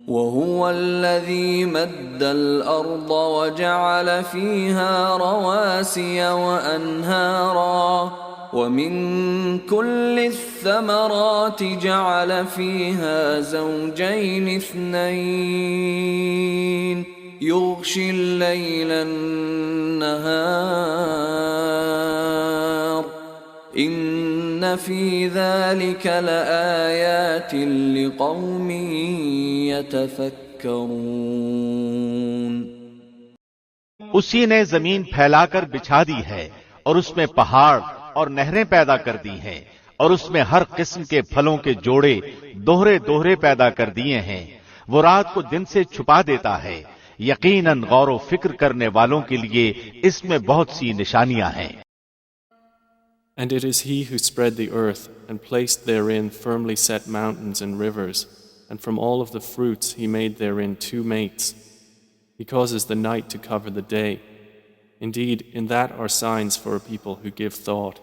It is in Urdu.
وهو الذي مد الأرض وجعل فيها رواسي وأنهارا ومن كل الثمرات جعل فيها زوجين اثنين يغشي الليل النهار إن في ذلك لآيات لقوم يتفكرون. اسی نے زمین پھیلا کر بچھا دی ہے اور اس میں پہاڑ اور نہریں پیدا کر دی ہیں اور اس میں ہر قسم کے پھلوں کے جوڑے دوہرے دوہرے پیدا کر دیے ہیں. وہ رات کو دن سے چھپا دیتا ہے. یقیناً غور و فکر کرنے والوں کے لیے اس میں بہت سی نشانیاں ہیں. And it is He who spread the earth and placed therein firmly set mountains and rivers, and from all of the fruits He made therein two mates. He causes the night to cover the day. Indeed, in that are signs for a people who give thought.